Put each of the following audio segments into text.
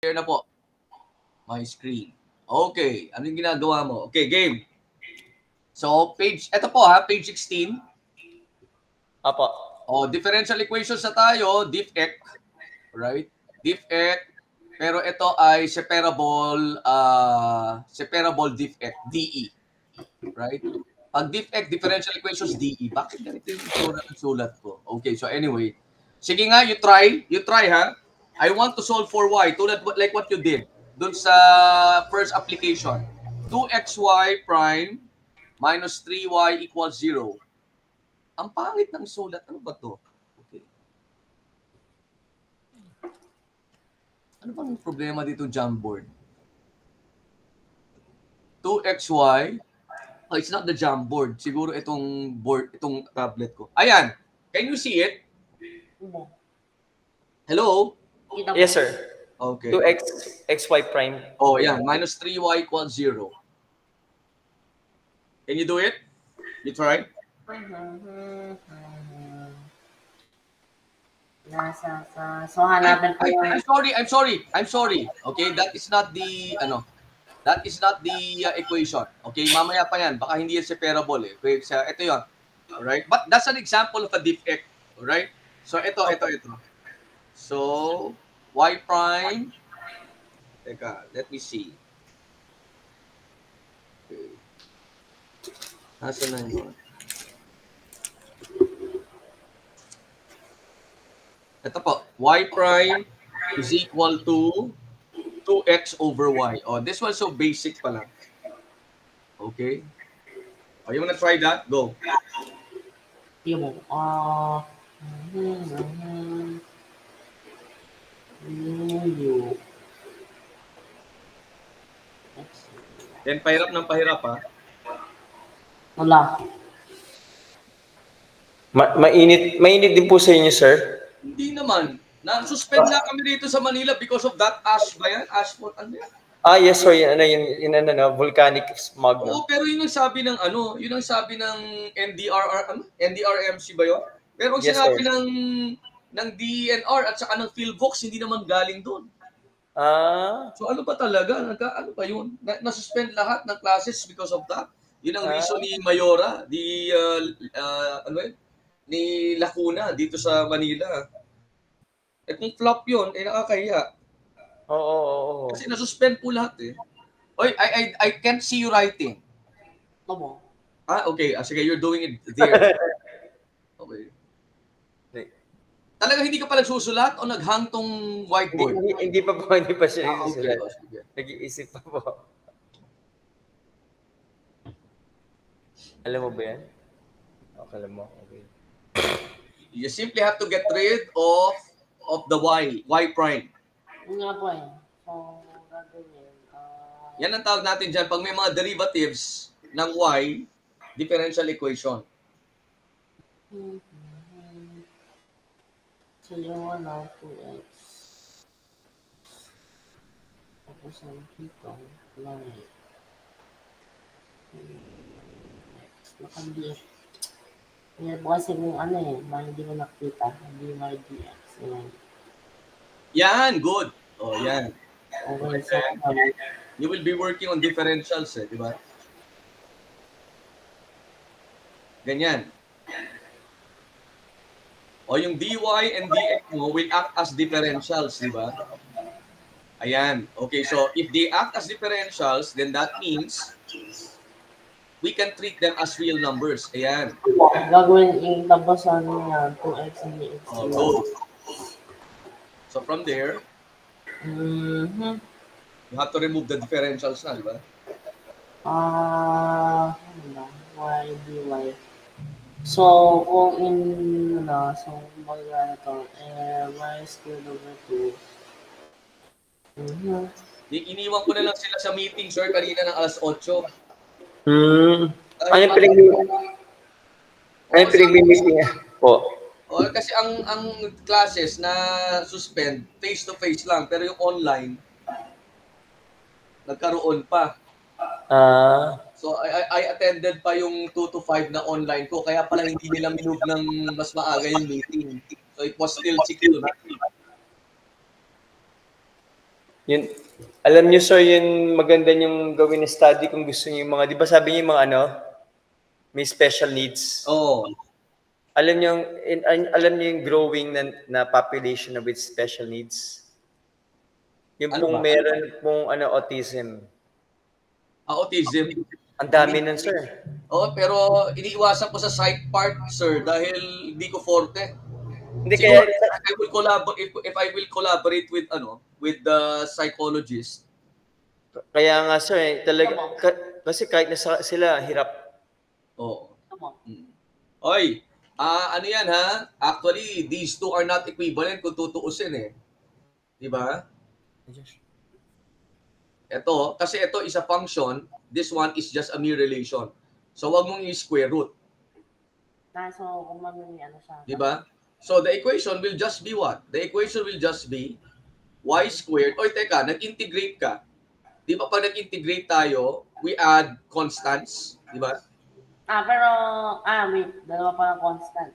Share na po. My screen. Okay. Ano yung ginagawa mo? Okay, game. So, ito po page 16. Apo. Differential equations na tayo, diff-ec. Right? Diff-ec. Pero ito ay separable diff-ec, DE. Right? Pag diff-ec, differential equations, DE. Bakit ganito yung itsura ng sulat ko? Okay, so anyway. Sige nga, you try. You try, ha? I want to solve for y, tulad like what you did dun sa first application. 2xy prime minus 3y equals 0. Ang pangit ng sulat. Ano ba to? Okay. Ano bang problema dito, Jamboard? 2xy. Oh, it's not the Jamboard. Siguro itong board, itong tablet ko. Ayan. Can you see it? Hello? Yes, sir. Okay. 2x xy prime. Oh, yan. Minus 3y equals 0. Can you do it? You try? So, hanapin ko yung... I'm sorry. Okay, that is not the, equation. Okay, mamaya pa yan. Baka hindi yan separable eh. Okay, so, ito yun. Alright? But that's an example of a diff-ec. Alright? So, ito. So, y prime. Teka, let me see. Okay. Nasaan na yun? Ito po, y prime is equal to 2x over y. Oh, this one's so basic pa lang. Okay? Oh, you wanna try that? Go. Then, pahirap ng pahirap, ha? Wala. Mainit din po sa inyo, sir. Hindi naman. Na-suspend na kami dito sa Manila because of that ash ba yan? Ash, what, ano yan? Yes, sir. Yun, volcanic smog. Oo, pero yun ang sabi ng NDRRMC ba yun? Pero ang sinabi ng DENR at saka ng PhilVox, hindi naman galing doon. So ano ba talaga? Ano ba yun? Na-suspend lahat ng classes because of that. Yun ang reason ni Mayora, ni Lacuna dito sa Manila. Kung flop yun, nakakahiya. Oo. Kasi na-suspend po lahat eh. Oy, I can't see you writing. Tama. Okay. Sige, you're doing it there. Okay. Talaga hindi ka pa nagsusulat o naghang tong whiteboard? Hindi pa siya nagsusulat. Okay. Nag-iisip pa po. Alam mo ba yan? Alam mo. Okay. You simply have to get rid of the y prime. Yun nga po eh. So, gagawin. Yan ang tawag natin dyan. Pag may mga derivatives ng y, differential equation. So, yung 2x. Tapos ang dito, lang eh. Nakaliit. Yan po kasi kung hindi ko nakita. Hindi may dx. Yan, good. Yan. Okay, so, You will be working on differentials, di ba? Ganyan. Yung dy and dx mo will act as differentials, di ba? Ayan. Okay, so if they act as differentials, then that means we can treat them as real numbers. Ayan. Gagawin yung tapos 2x and dx. Good. So from there, you have to remove the differentials na, di ba? Y dy. So, kung magkano ito, y squared over 2. Iniwan ko na lang sila sa meeting, sir, kanina ng alas 8. Ano pinag-meeting niya po? Kasi ang classes na suspend, face-to-face lang. Pero yung online, nagkaroon pa. So, I attended pa yung 2 to 5 na online ko. Kaya pala hindi nila minove ng mas maaga yung meeting. So, it was still secure. Yun, alam niyo sir, yun maganda yung gawin na study kung gusto niyo yung mga, di ba sabi niyo yung mga ano, may special needs. Oo. Alam niyo alam niyo yung growing na population with special needs. Yung Ano pong ba? meron pong ano autism. Autism. Ang dami nun sir. Oo, pero iniiwasan ko sa side part, sir, dahil hindi ko forte. Hindi Siguro kaya I will collaborate if I will collaborate with the psychologist. kaya nga sir, talaga kasi kahit nasa sila hirap. Oo. Tama. Oy, ano yan ha? Actually, these two are not equivalent kung tutuusin eh. Di ba? Ito, kasi ito is a function, this one is just a mere relation. So, wag mong i-square root. So, kung ano siya. Di ba? So, the equation will just be what? The equation will just be y squared. Oy, teka, nag-integrate ka. Di ba pag nag-integrate tayo, we add constants. Di ba? Pero, wait. Dalawa pa ng constant.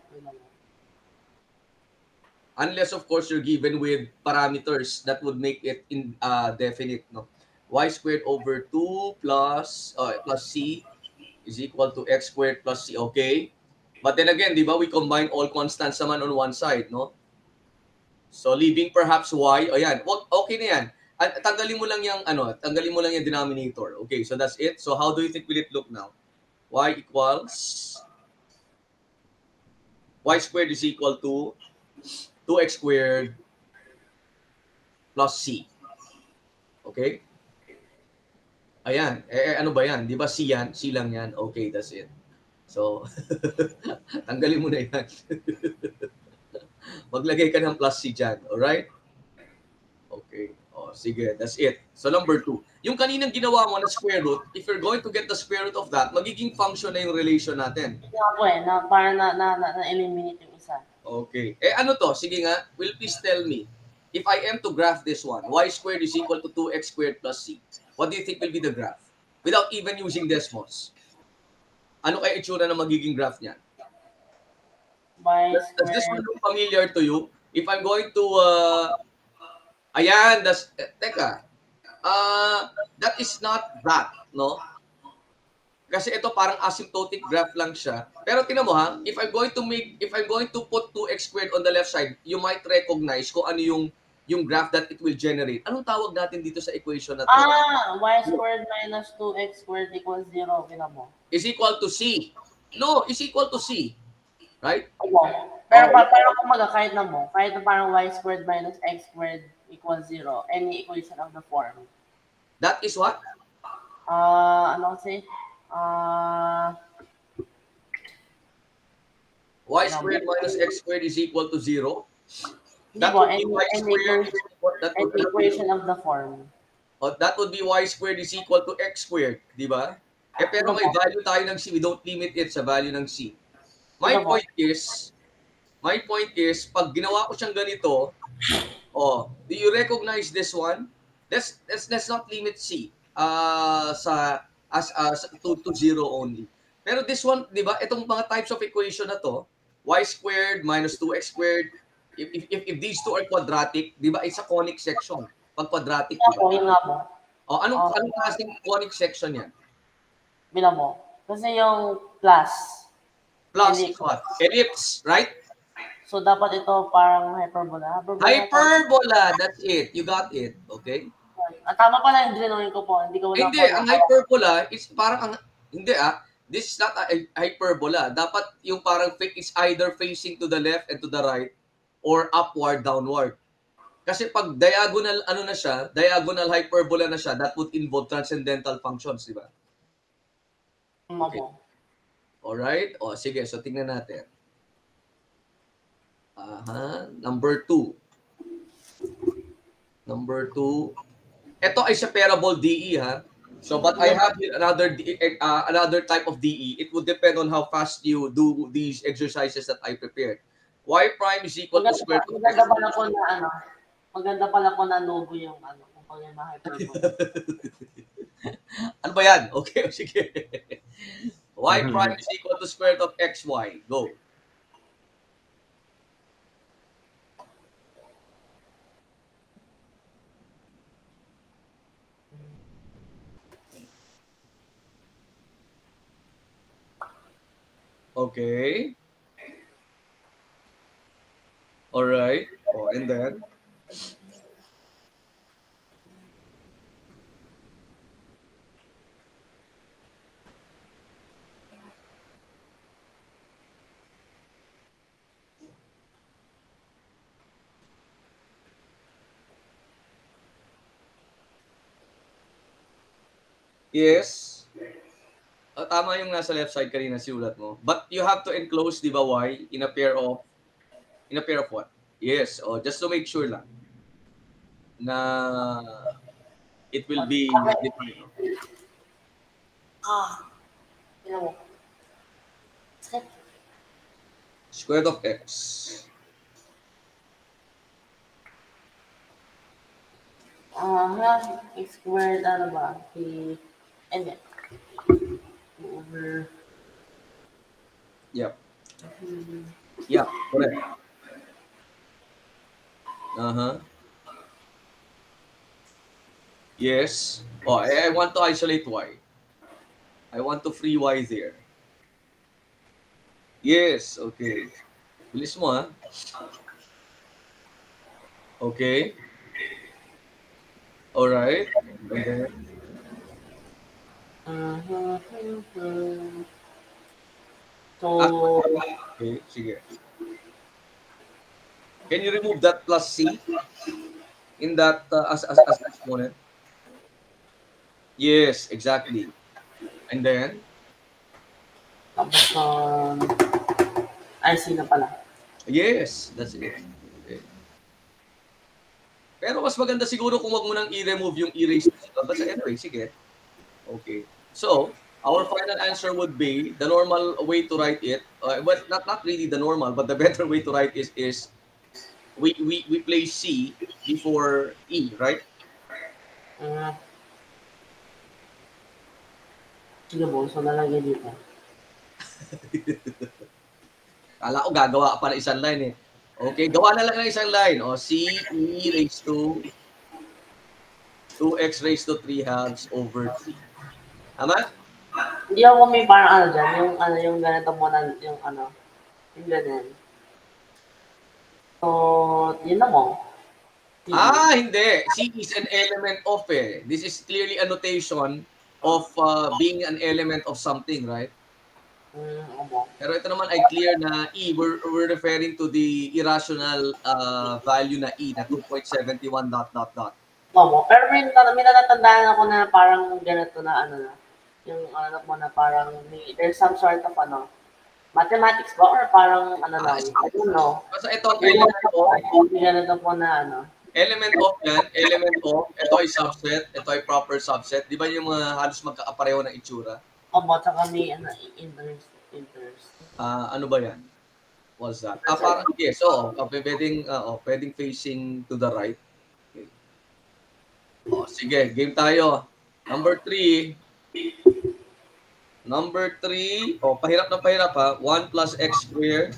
Unless, of course, you're given with parameters that would make it definite. No? Y squared over 2 plus c is equal to x squared plus c. Okay? But then again, di ba, we combine all constants naman on one side, no? So, leaving perhaps y, ayan, okay na yan. At tanggalin mo lang yung, tanggalin mo lang yung denominator. Okay, so that's it. So, how do you think will it look now? Y equals, y squared is equal to 2x squared plus c. Okay? Ayan. Ano ba yan? Di ba c yan? C lang yan. Okay, that's it. So, tanggalin mo na yan. Maglagay ka ng plus c dyan. Alright? Okay. O, sige. That's it. So, number 2. Yung kaninang ginawa mo na square root, if you're going to get the square root of that, magiging function na yung relation natin. Kaya po para na-eliminate yung isa. Okay. Ano to? Sige nga. Will please tell me, if I am to graph this one, y squared is equal to 2x squared plus c. What do you think will be the graph? Without even using Desmos. Ano kaya itsura na magiging graph niyan? Does this one look familiar to you? If I'm going to, ayan, teka, that is not that, no? Kasi ito parang asymptotic graph lang siya. Pero tinan mo ha, if I'm going to put 2x squared on the left side, you might recognize kung ano yung graph that it will generate. Anong tawag natin dito sa equation na to? Y squared minus 2x squared equals 0. Pinamo. Is equal to c. No, is equal to c. Right? Pero parang kumaga, kahit na parang y squared minus x squared equals 0. Any equation of the form. That is what? Ano kasi? Y squared minus x squared is equal to 0. That would be y squared. Any equation of the form. That would be y squared is equal to x squared, di ba? Pero may value tayo ng c. We don't limit it sa value ng c. My point is, pag ginawa ko siyang ganito, do you recognize this one? Let's not limit c to 0 only. Pero this one, di ba, itong mga types of equation na to, y squared minus 2x squared, if these two are quadratic, di ba, it's a conic section. Pag quadratic, di ba? Yun nga po. Anong klaseng conic section yan? Bilang mo. Kasi yung plus. Plus what? Ellipse, right? So, dapat ito parang hyperbola. Hyperbola, that's it. You got it. Okay? Tama pala yung drawing ko po. Hindi ang hyperbola is parang, this is not a hyperbola. Dapat yung parang is either facing to the left and to the right or upward, downward. Kasi pag diagonal, diagonal hyperbola na siya, that would involve transcendental functions, di ba? Okay. Alright? Sige. So, tingnan natin. Number 2. Ito ay separable DE, ha? So, but I have here another type of DE. It would depend on how fast you do these exercises that I prepared. Y prime is equal to square root of x. Maganda pala po na logo yung kung pag yung hyperbola. Ano ba yan? Okay, sige. Y prime is equal to square root of xy. Go. Okay. All right. Oh, and then? Yes. Tama yung nasa left side kanina siulat mo. But you have to enclose, di ba, y in a pair of what? Yes. Oh, just to make sure lang na it will be different. Tingnan mo. Sakit. Square root of x. X squared, ano ba? And over. Yep. Yep, correct. Yes. Oh, I want to isolate y. I want to free y there. Yes, okay. Bilis mo, ha? Okay. All right. Okay. So, Okay, sige. Can you remove that plus c in that as exponent? Yes, exactly. And then? tapos, IC na pala. Yes, that's it. Okay. Pero mas maganda siguro kung wag mo nang i-remove yung erase. But anyway, sige. Okay. So, our final answer would be the normal way to write it. But not really the normal, but the better way to write is we place C before E, right? Sige po, so nalagay dito. Kala ko gagawa ka pa ng isang line eh. Okay, gawa na lang ng isang line. O, C, E raised to 2x raised to 3 halves over 3. Tama? Hindi ako may parang dyan, yung ganito mo na, yung ganyan. So, yun na mo. Hindi. C is an element of eh. This is clearly a notation of being an element of something, right? Pero ito naman ay clear na E, we're referring to the irrational value na E, na 2.71 ... Opo, pero may natatandaan ako na parang ganito na yung mo na parang there's some sort of mathematics ba or parang lang, I don't know. So ito ang element of, ganito po na element of yan, element of, ito ay subset, ito ay proper subset. Di ba yung mga halos magkakapareho ng itsura? Opo, tsaka may interest. Ano ba yan? What's that? Parang, yes, pwedeng facing to the right. Okay. Sige, game tayo. Number 3. Pahirap na pahirap ha. 1 plus x squared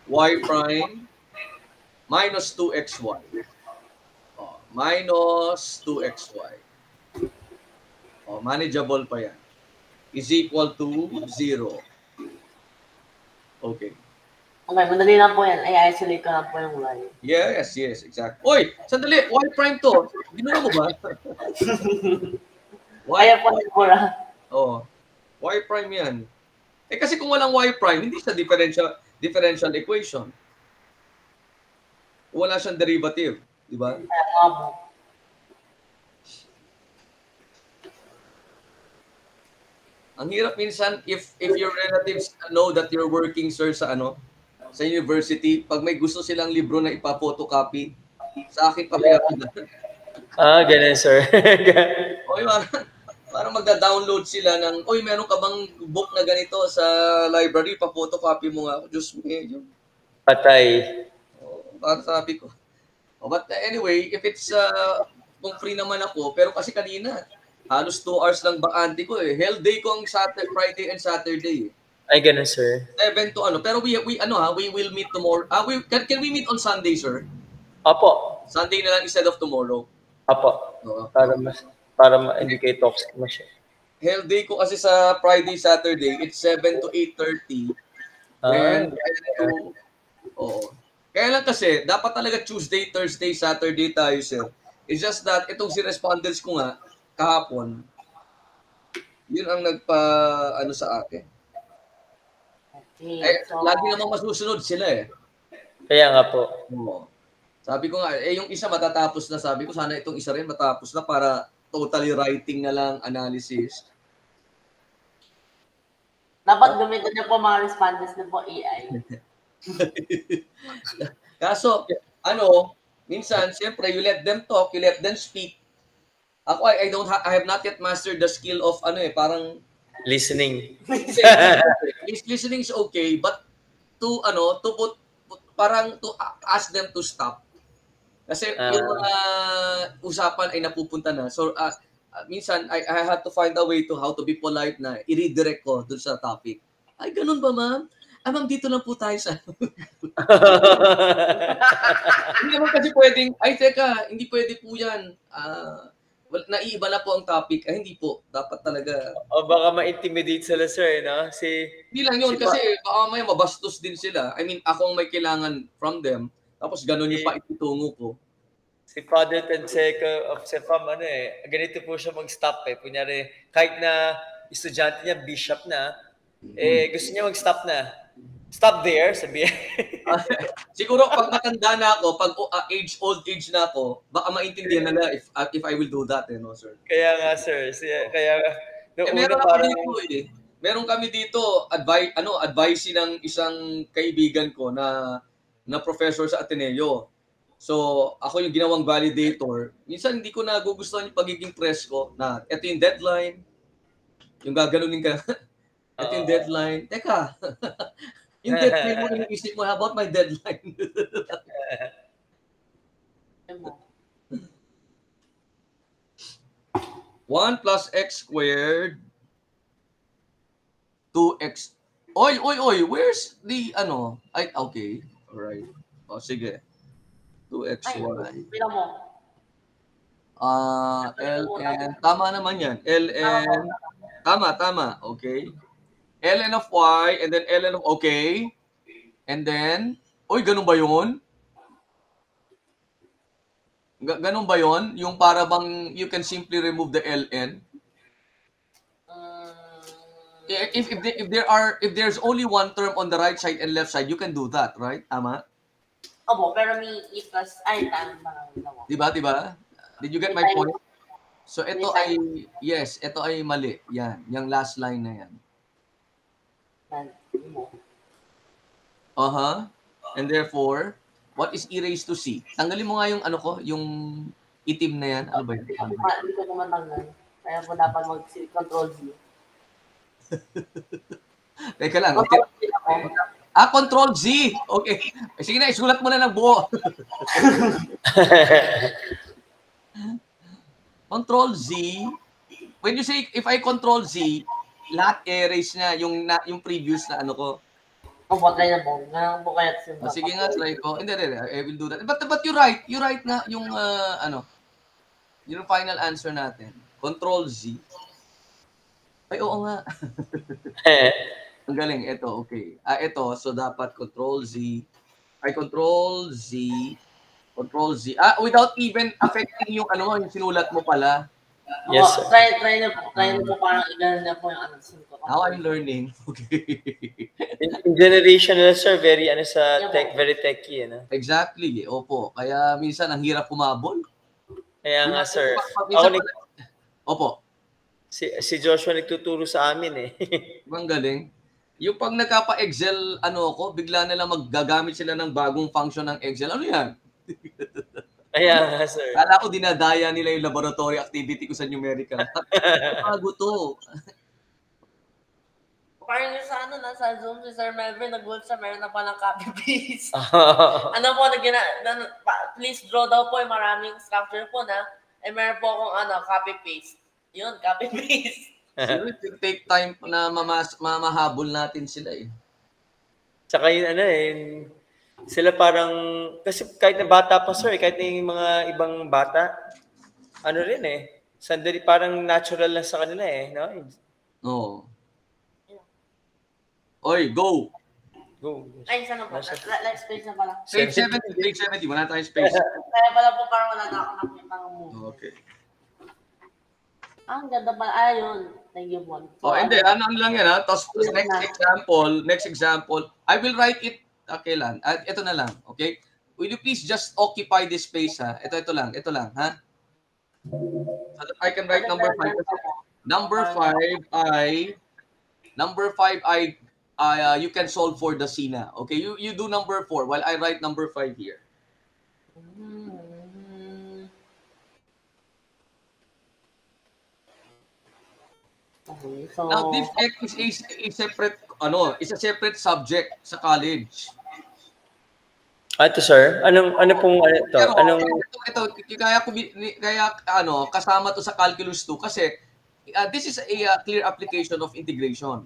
y prime minus 2xy. Minus 2xy. Manageable pa yan. Is equal to 0. Okay. Okay, madali lang po yan. Ay, isolate ko lang po yung y. Yes, exactly. Oy, sandali. Y prime to. Ginura mo ba? Kaya po yung pura. Y prime yan. Kasi kung walang y prime, hindi siya differential equation. Wala siyang derivative. Di ba? Kaya po. Ang hirap minsan if your relatives know that you're working, sir, sa university, pag may gusto silang libro na ipa-photocopy, sa akin pabayaan na. Ganun, sir. Parang magda-download sila ng, meron ka bang book na ganito sa library, pa-photocopy mo nga ako. Diyos mo ngayon. Patay. Para sabi ko. But anyway, if it's, kung free naman ako, pero kasi kanina, halos 2 hours lang bakante ko eh. Hell day ko ang Friday and Saturday eh. Ay, ganun, sir. 7 to Pero we will meet tomorrow. Can we meet on Sunday, sir? Apo. Sunday na lang instead of tomorrow. Apo. Para ma-indicate toxic mo siya. hell day ko kasi sa Friday, Saturday, it's 7 to 8:30. Then, Kaya lang kasi, dapat talaga Tuesday, Thursday, Saturday tayo, sir. It's just that, itong si respondents ko nga, kahapon, yun ang sa akin. Okay, so, Lagi namang masusunod sila eh. Kaya nga po. Oo. Sabi ko nga, yung isa matatapos na, sabi ko, sana itong isa rin matapos na para totally writing na lang, analysis. dapat gamitin niyo po mga respondents na po AI. Kaso, minsan, siyempre, you let them talk, you let them speak. Ako, I have not yet mastered the skill of, parang... Listening. Listening is okay, but to ask them to stop. Kasi yung mga usapan ay napupunta na. So, minsan, I have to find a way to how to be polite na i-redirect ko dun sa topic. Ay, ganun ba, ma'am? Ma'am, dito lang po tayo sa... Hindi naman kasi pwedeng, teka, hindi pwede po yan. Naiiba na po ang topic. Hindi po. Dapat talaga... O baka ma-intimidate sila, sir, no? Hindi lang yun, kasi baka may mabastos din sila. I mean, ako ang may kailangan from them. Tapos ganun yung paitungo ko. Si Father Tenseco of Sefam, ganito po siya mag-stop eh. Kunyari, kahit na estudyante niya, bishop na, gusto niya mag-stop na. Stop there, sabihin. Siguro, pag matanda na ako, pag old age na ako, baka maintindihan nila if I will do that, sir. Kaya nga, sir. Meron kami dito, advice ng isang kaibigan ko na professor sa Ateneo. So, ako yung ginawang validator. Minsan, hindi ko nagugustuhan yung pagiging press ko na ito yung deadline. Yung gaganunin ka. Ito yung deadline. Teka. Yung deadline mo, iniisip mo, how about my deadline? 1 plus x squared 2x. Oy, where's the okay. Alright. O, sige. 2xy. Pila mo. ln, tama naman yan. ln, tama. Okay. ln of y, and then ln of, okay. And then, ganun ba yun? Ganun ba yun? Yung para bang you can simply remove the ln? If there's only one term on the right side and left side, you can do that, right? Tama? Opo, pero may equals, tama. Diba? Did you get my point? So, ito ay mali. Yan. Yung last line na yan. And therefore, what is e raised to c? Tanggalin mo nga yung yung itim na yan. Ano ba yun? Hindi ko naman tanggal. Kaya po dapat mag-control Z. Teka lang. Control Z. Okay. Sige na, isulat mo na ng buo. Control Z. When you say, if I control Z, lahat erase na yung previous na ko. Try na po. Ganun po kaya. Sige nga, try ko. Hindi, I will do that. But you're right. You're right nga yung, yung final answer natin. Control Z. Ay, oo nga. Ang galing. Ito, okay. Ito, so dapat Control Z. Control Z. Without even affecting yung yung sinulat mo pala. Yes, sir. Try na po parang i-ganon na po yung ko. Now I'm learning. Okay. In generational, sir, very very techy, Exactly. Opo. Kaya minsan ang hirap humabol. Kaya nga, sir. Opo. Si Joshua nagtuturo sa amin Ang galing. Yung pag nagkapa-Excel, bigla na lang maggagamit sila ng bagong function ng Excel. Ano yan? Kaya nga, sir. Kala ko dinadaya nila yung laboratory activity ko sa numerical. Bago to. Parang yung sa Zoom, si Sir Melvin, nag-work siya, meron na palang copy-paste. Please draw daw po yung maraming structure po na, meron po akong copy-paste. Yun, copy-paste. Siguro it will take time na mamahabol natin sila Tsaka yun, sila parang, kasi kahit na bata pa, sir, kahit na yung mga ibang bata, Sandali, parang natural lang sa kanila eh, no? Oo. Oy, go! Go. Ay, sana po. Let's space na pala. Page 70, page 70. Wala tayong space. Kaya pala po parang wala na ako nakita ng movie. Okay. Ang ganda pala. Ayun. Thank you, Bon. Oh, hindi. Ano lang yan, ha? Tapos next example, I will write it, kailan? Ito na lang, okay? Will you please just occupy this space, ha? Ito lang, ha? So that I can write number 5. Number 5, you can solve for the C na. Okay, you do number 4 while I write number 5 here. Okay, so... Now, DivEc is a separate, is a separate subject sa college. Ito, sir. Ano pong ito? Pero, Anong kaya kasama to sa Calculus 2 kasi this is a clear application of integration.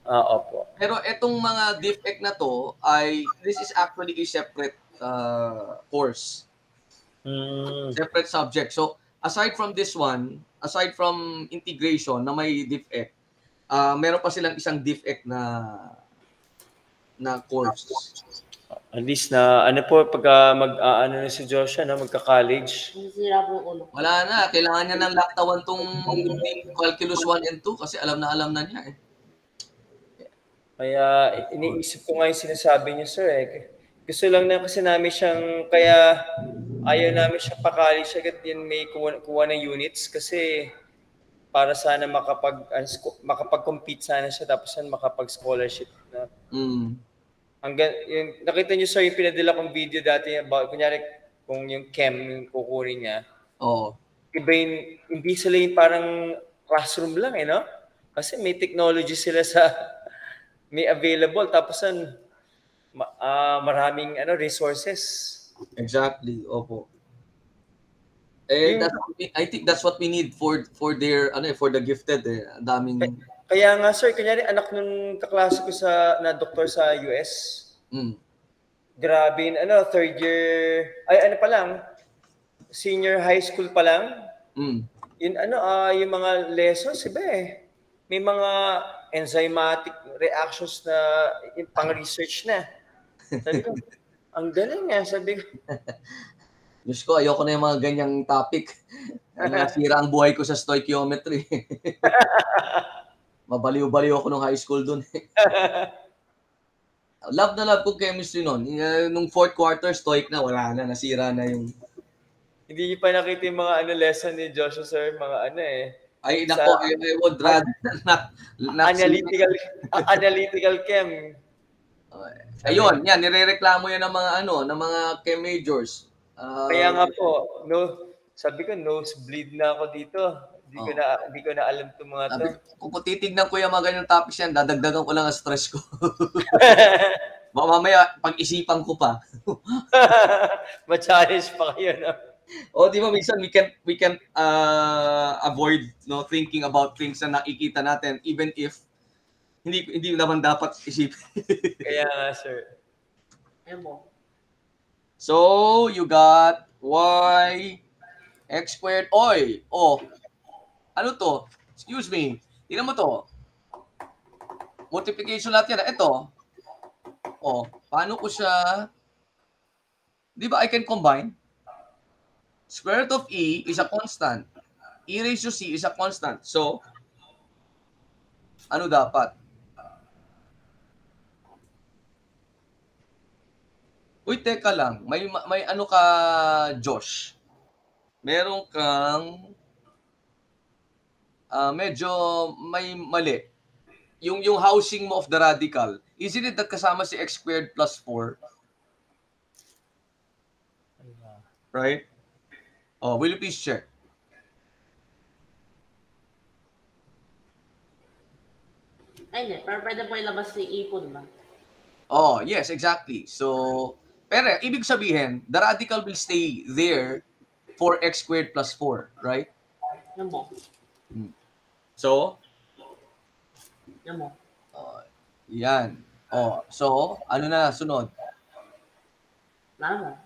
opo. Pero etong mga DivEc na to this is actually a separate course. Separate subject. So, aside from this one, aside from integration na may DivEc, meron pa silang isang DivEc na course. At least na, pagka na si Joshua, magka-college. Sira po yung ulo. Wala na. Kailangan niya ng laktawan tong Calculus 1 and 2 kasi alam na niya eh. Kaya iniisip ko nga yung sinasabi niyo, sir eh. Gusto lang na kasi namin siyang, kaya ayaw namin siyang pa-college agad yun may kuha ng units kasi para sana makapag-compete sana siya tapos makapag-scholarship na. Yung, nakita niyo sir yung pinadala kong video dati about, kunyari kung yung chem yung kukunin niya. Oo. Iba hindi sila yung parang classroom lang eh, no? Kasi may technology sila may available tapos maraming resources. Exactly. Opo. I think that's what we need for their for the gifted eh. Ang daming Kaya nga sir, kunyari anak nung kaklase ko na doktor sa US. Grabe, third year, pa lang, senior high school pa lang. Yun yung mga lessons, iba eh. May mga enzymatic reactions na pang-research na. Sabi ko, ang galing nga, sabi ko. Diyos ko, ayoko na yung mga ganyang topic. Nasira ang buhay ko sa stoichiometry. Mabaliw-baliw ako nung high school dun. Love na love ko chemistry nun. Nung fourth quarter, stoic na, wala na, nasira na yung... Hindi niyo pa nakita yung mga lesson ni Joshua, sir, mga Ay, nako, I would rather not analytical chem. Ayun, yan, nirereklamo yan ng mga chem majors. Kaya nga po, sabi ko, nosebleed na ako dito. Hindi ko na alam itong mga to. Kung titignan ko yung mga ganyang topics yan, dadagdagan ko lang ang stress ko. Mamaya, pag-isipan ko pa. Ma-challenge pa kayo, no? Di ba minsan we can avoid thinking about things na nakikita natin even if hindi naman dapat isipin. Kaya nga, sir. So, you got y x squared. Ano to? Excuse me. Tingnan mo to. Multiplication natin. Ito. Paano ko siya... Di ba I can combine? Square root of e is a constant. E raised to c is a constant. So, ano dapat? Uy, teka lang. May ano ka, Josh? Meron kang medyo may mali. Yung housing mo of the radical, isn't it that kasama si x squared plus 4? Right? Will you please check? Ay, hindi. Pero pwede po ilabas si E po, diba? Yes, exactly. So, pero ibig sabihin, the radical will stay there for x squared plus 4, right? Yan mo. So? Yan mo. Yan. So, ano na sunod? Lama.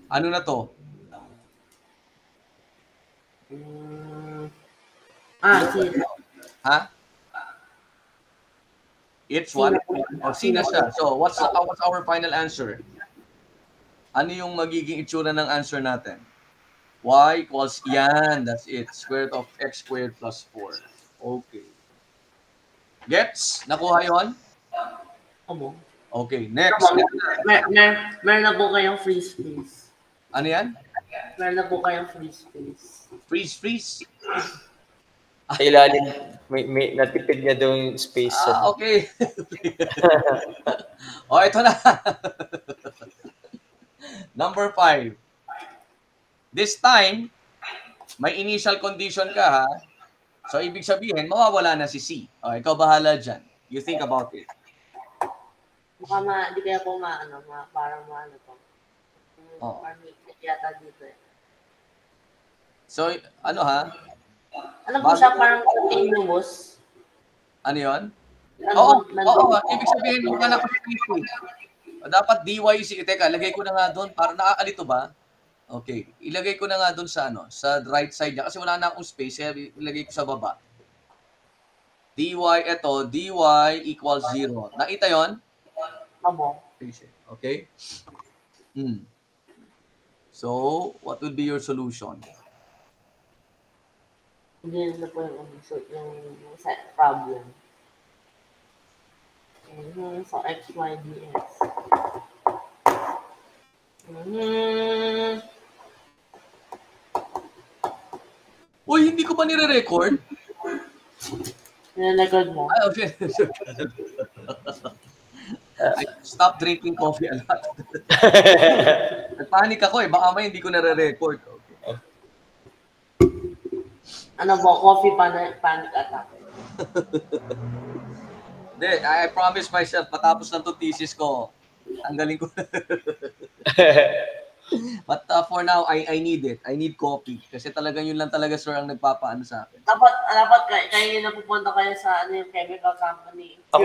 Ano na to? C. Ha? It's what? O, C na siya. So, what's our final answer? Ano yung magiging itsura ng answer natin? Y equals, yan, that's it. Square root of x squared plus 4. Okay. Gets? Nakuha yun? Opo. Okay, next. Meron na po kayong free space. Ano yan? Meron na po kayong free space. Freeze. Sa ilalim, may natipid niya daw yung space. Okay. O, ito na. Number 5. This time, may initial condition ka, ha? So, ibig sabihin, mawawala na si C. O, ikaw bahala dyan. You think about it. Baka di kaya po parang maano po. Oo. Parang yata dito eh. So, ano ha? Ano po siya, parang continuous? Ano yun? Oo. Ibig sabihin, wala ka sa PC. Dapat DY, teka, lagay ko na nga doon para nakakalito ba? Okay. Ilagay ko na nga doon sa sa right side niya kasi wala na akong space. Kaya ilagay ko sa baba. dy equals 0. Nakita yon? Abo. Okay? So, what would be your solution? Hindi na po yung problem. So, x, y, dx. Uy, hindi ko pa nire-record? Nire-record mo? Ay, okay. I stop drinking coffee a lot. Nagpanik ako eh. Baka may hindi ko nare-record. Okay. Ano po? Coffee panic attack. Hindi, I promise myself, matapos ng thesis ko, tanggalin ko. But for now, I need it. I need coffee. Kasi talagang yun lang talaga, sir, ang nagpapaano sa akin. Dapat kayo na pupunta kayo sa yung chemical company. Ako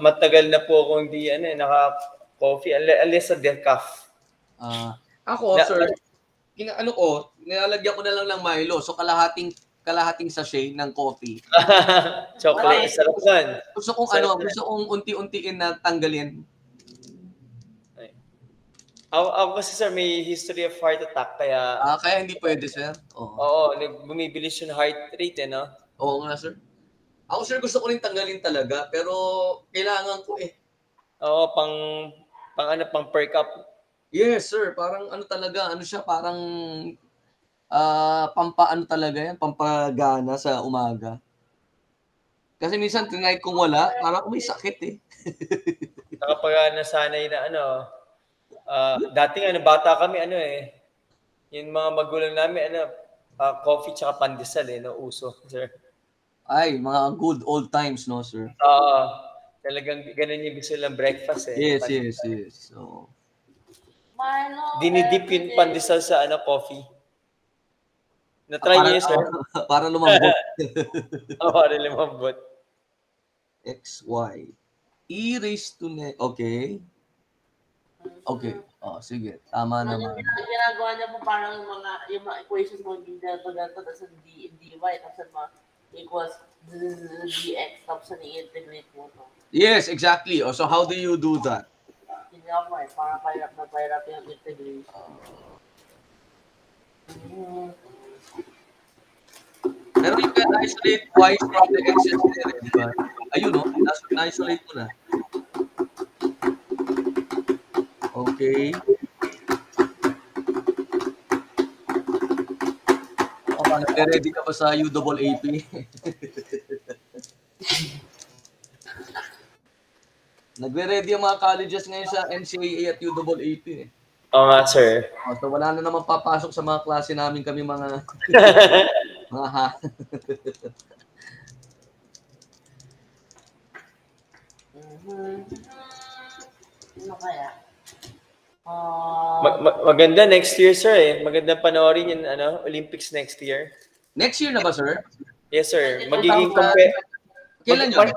matagal na po akong hindi naka-coffee unless sa decaf. Ako, sir, nilalagyan ko na lang ng Milo. So kalahating sachet ng coffee. Chocolate, sarap yan. Gusto kong unti-untiin na tanggalin. Ako kasi sir, may history of heart attack kaya... Kaya hindi pwede, sir? Oo, bumibilis yung heart rate, no? Oo nga, sir. Ako, sir, gusto ko rin tanggalin talaga, pero kailangan ko eh. Oo, pang perk up. Yes, sir. Parang parang talaga yan, pampagana sa umaga. Kasi minsan, tinry kong wala, parang may sakit eh. Kapag nasanay na dati bata kami, yung mga magulang namin, coffee tsaka pandesal, uso, sir. Ay, mga good old times, no, sir? Talagang ganun yung gusto lang breakfast, Yes. So, dinidip yung pandesal sa coffee. Na-try niyo, sir? Para lumambot. Para lumambot. XY. E raised to okay. Okay. Sige. Tama naman. Ginagawa niya po parang yung mga equations mo, ganito, tapos dy, tapos equals dx, tapos i-integrate mo to. Yes, exactly. So how do you do that? Hindi ako parang pahirap yung integration. Pero you can isolate y from the x's there, di ba? Ayun, no? Na-isolate mo na. Okay. Nagre-ready ka pa sa UAAP? Nagre-ready ang mga colleges ngayon sa NCAA at UAAP eh. Oo nga, sir. So wala na naman papasok sa mga klase namin kami mga Ano kaya? Maganda next year, sir. Maganda panoorin yung Olympics next year. Next year na ba, sir? Yes, sir. Magiging Kailan yun?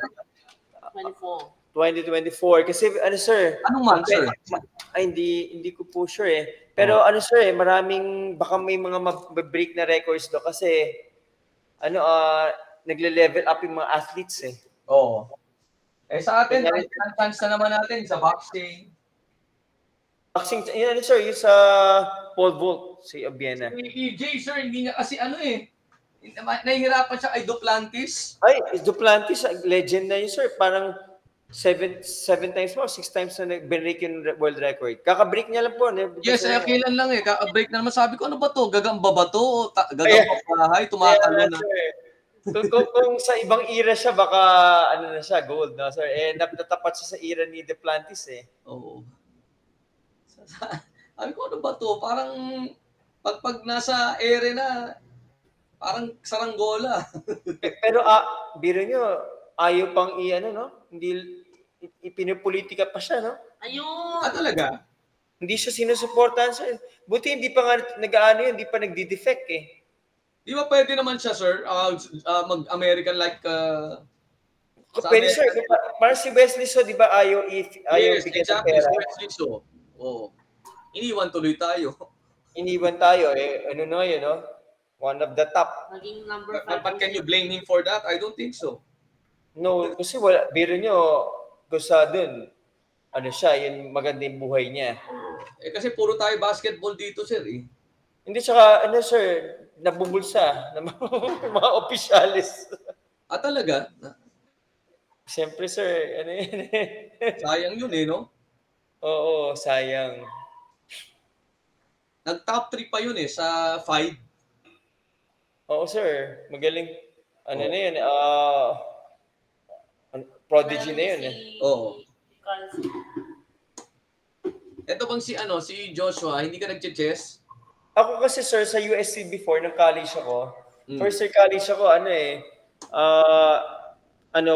24. 2024. Kasi ano sir? Anong month, sir? Ay, hindi ko po sure eh. Pero ano sir, baka may mga mag-break na records do kasi nagle-level up yung mga athletes eh. Oo. Sa atin, ang chance na naman natin sa boxing. Boxing, yun sir, yung sa pole vault, si Obiena. Si EJ, sir, hindi niya kasi nahihirapan siya kay Duplantis. Ay, Duplantis, legend na yun sir. Parang 7 times more, 6 times na nag-break yung world record. Kaka-break niya lang po. Yes, kailan lang kaka-break na naman. Sabi ko, ano ba to? Gagamba ba to? Gagamba bahay, tumatalo na. Kung sa ibang era siya, baka na siya, gold. No, sir? Natapat siya sa era ni Duplantis eh. Oo. Sabi ko, ano ba to? Parang pag nasa ere na, parang saranggola. Pero biro nyo, ayaw pang no? Hindi, ipinipolitika pa siya, no? Ayun! Talaga? Hindi siya sinusuportahan sir. Buti hindi pa nga hindi pa nagdi-defect eh. Di ba pwede naman siya, sir, mag-American like pwede sir. Parang si Wesley So, di ba ayaw yes, bigyan ng exactly, pera? si Wesley So. Oo. Iniwan tuloy tayo. Iniwan tayo eh. Ano no, yun, no? One of the top. Naging number 5. But can you blame him for that? I don't think so. No, kasi biro nyo, gusto dun. Ano siya, yun maganda yung buhay niya. Kasi puro tayo basketball dito, sir eh. Hindi, tsaka, sir, nabubulsa ng mga opisyalis. Talaga? Siyempre, sir, yun Sayang yun eh, no? Oo, sayang. Nag-top 3 pa yun eh, sa 5. Oo, sir. Magaling. Na yun, prodigy na yun eh. Oo. Ito bang si Joshua, hindi ka nag-chess? Ako kasi, sir, sa USC before, nung college ako, first year college ako,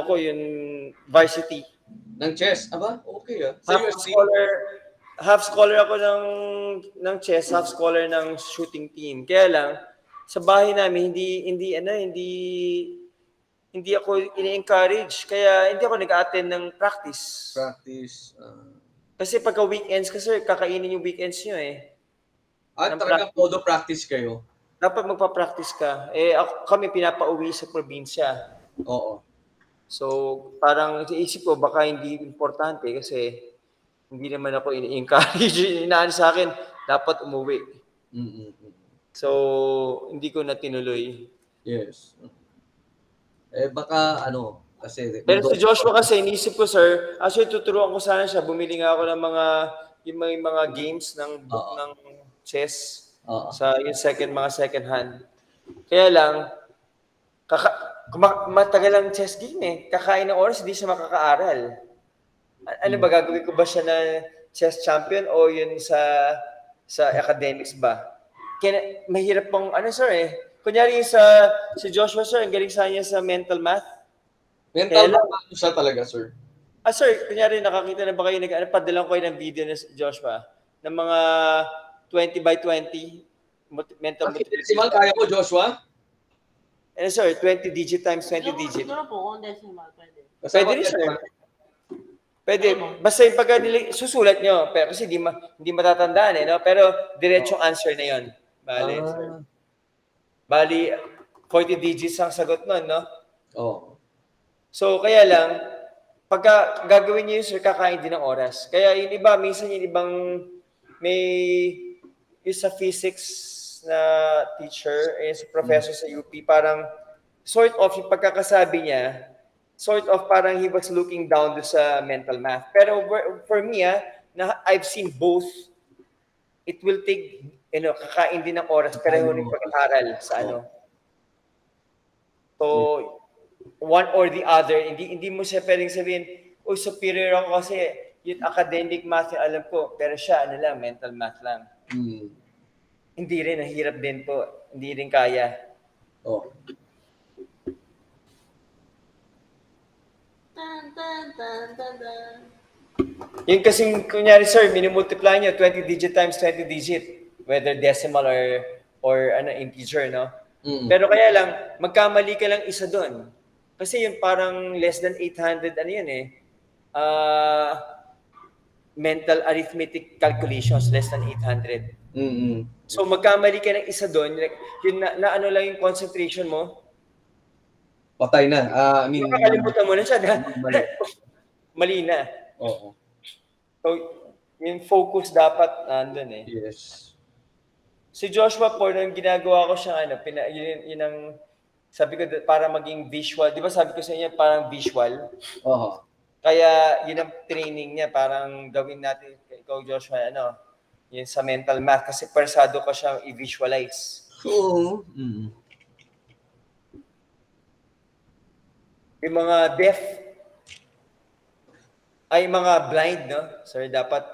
ko yung varsity. Ng chess? Aba, okay ah. Sa USC? Half scholar ako ng chess, half scholar ng shooting team. Kaya lang, sa bahay namin, hindi ako ini-encourage. Kaya hindi ako nag-attend ng practice. Kasi pagka weekends, kasi kakainin yung weekends nyo eh. Talagang todo practice kayo? Dapat magpa-practice ka. Kami pinapauwi sa probinsya. Oo. So, parang isip ko, baka hindi importante kasi hindi naman ako ini-encourage. Inaan sa akin, dapat umuwi. So, hindi ko na tinuloy. Yes. Baka kasi... Pero si Joshua kasi, inisip ko, sir, actually tuturuan ko sana siya. Bumili nga ako ng mga games ng book ng chess sa yung mga second hand. Kaya lang, matagal ang chess game eh. Kakain ng oras, hindi siya makakaaral. Ano ba, gagawin ko ba siya na chess champion o yun sa academics ba? Kaya mahirap pong, sir eh. Kunyari si Joshua, sir, ang galing sa niya sa mental math. Mental math siya talaga, sir? Sir, kunyari nakakita na ba kayo, padalang ko ng video ni Joshua ng mga 20 by 20 mental decimal, kaya mo, Joshua? Sir, 20 digit times 20 digit. Siguro po, kung decimal, pwede. Pwede rin, sir. Pwede. Basta yung pagka susulat nyo, pero kasi hindi matatandaan eh, no? Pero diretsong answer na yon. Bali, sir. Bali, 40 digits ang sagot nun, no? Oo. So, kaya lang, pagka gagawin nyo yun, sir, kakain din ng oras. Kaya yung iba, minsan yung ibang yung sa physics na teacher, sa professor sa UP, parang sort of yung pagkakasabi niya, sort of parang he was looking down do sa mental math. Pero for me, I've seen both. It will take, kakain din ng oras, pero yung pag-aaral sa So, one or the other, hindi mo siya pwedeng sabihin, superior ako kasi yung academic math yung alam ko, pero siya, mental math lang. Hindi rin, nahirap din po. Hindi rin kaya. Yung kasing, kunyari sir, minimultiply nyo, 20 digit times 20 digit. Whether decimal or integer, no? Pero kaya lang, magkamali ka lang isa doon. Kasi yun parang less than 800, yun eh. mental arithmetic calculations less than 800. Mm-mm. So magkamali ka ng isa doon, yun na ano lang yung concentration mo, Patay na. I mean, makakalimutan mo na siya. mali. Mali na. Oo. So, yung focus dapat nandun eh. Yes. Si Joshua po, nung ginagawa ko siya, yun ang, sabi ko, para maging visual. Di ba sabi ko sa inyo, parang visual? Oo. Kaya, yun ang training niya. Parang gawin natin, ikaw Joshua, yun sa mental math. Kasi persado ka siyang i-visualize. Oo. Mm. Yung mga deaf, ay mga blind, no? Sir, dapat,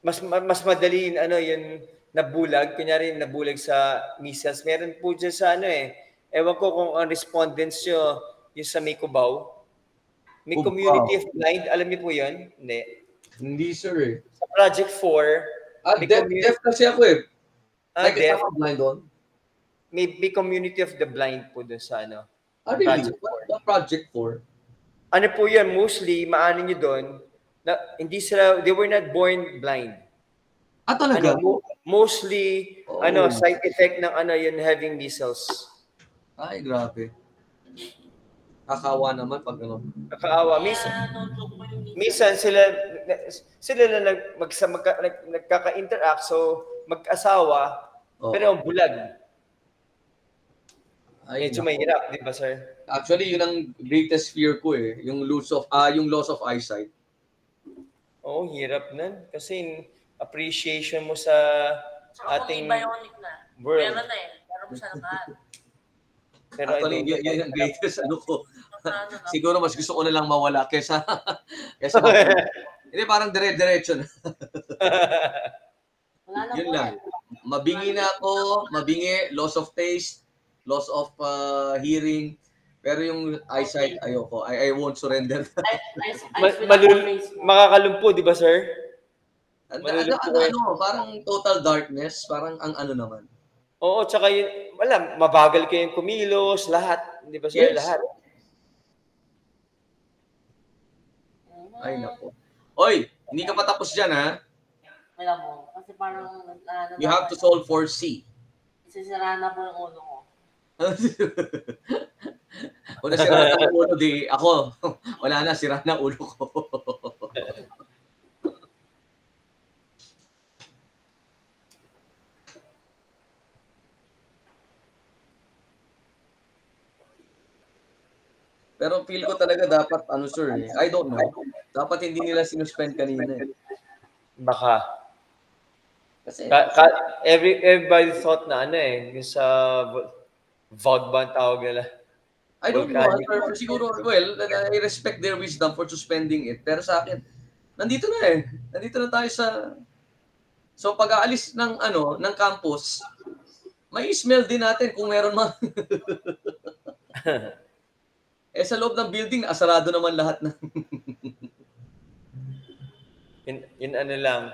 mas madali yung nabulag. Kunyari, nabulag sa measles. Meron po dyan sa ewan ko kung ang respondents nyo, yung sa may Cubao. May community of blind. Alam niyo po yun? Hindi. Hindi, sir eh. Sa Project 4, deaf kasi ako eh. deaf. Blind doon? May community of the blind po doon sa Really? Project 4. What Project 4? Ano po yan? Mostly, maano nyo doon, hindi sila, they were not born blind. Talaga? Mostly, side effect ng yung having measles. Ay, grabe. Kakawa naman pag Kakaawa. Minsan sila na nagkaka-interact, so mag-asawa, pero bulag. Medyo mahirap, di ba, sir? Actually, yun ang greatest fear ko eh. Yung loss of eyesight. Oo, hirap nun. Kasi appreciation mo sa ating bionic na. world. Meron na eh. Meron mo siya lahat. Pero Actually, yun ang greatest ko. Siguro mas gusto ko na lang mawala kesa hindi, parang dire-diretso na. Yun lang. Mabingi na ako, loss of taste, loss of hearing, pero yung eyesight, ayoko. I won't surrender. Makakalumpo, di ba, sir? Parang total darkness, parang ang naman. Oo, tsaka mabagal kayong kumilos, lahat. Di ba, sir? Yes. Lahat. Ay, naku. Oy, hindi ka pa tapos dyan, ha? Alam mo, kasi parang... You have to solve for C. Sisira na po yung ulo ko. Kung nasira na ang ulo, di ako. Wala na, sira na ulo ko. Pero feel ko talaga dapat, sir, I don't know. Dapat hindi nila sinuspend kanina eh. Baka. Kasi, everybody thought na yung sa VOG ba ang tawag nila? I don't know, sir. Siguro, well, I respect their wisdom for suspending it. Pero sa akin, nandito na eh. Nandito na tayo sa... So, pag-aalis ng, ng campus, may smell din natin kung meron man. Sa loob ng building, asarado naman lahat na. yun lang.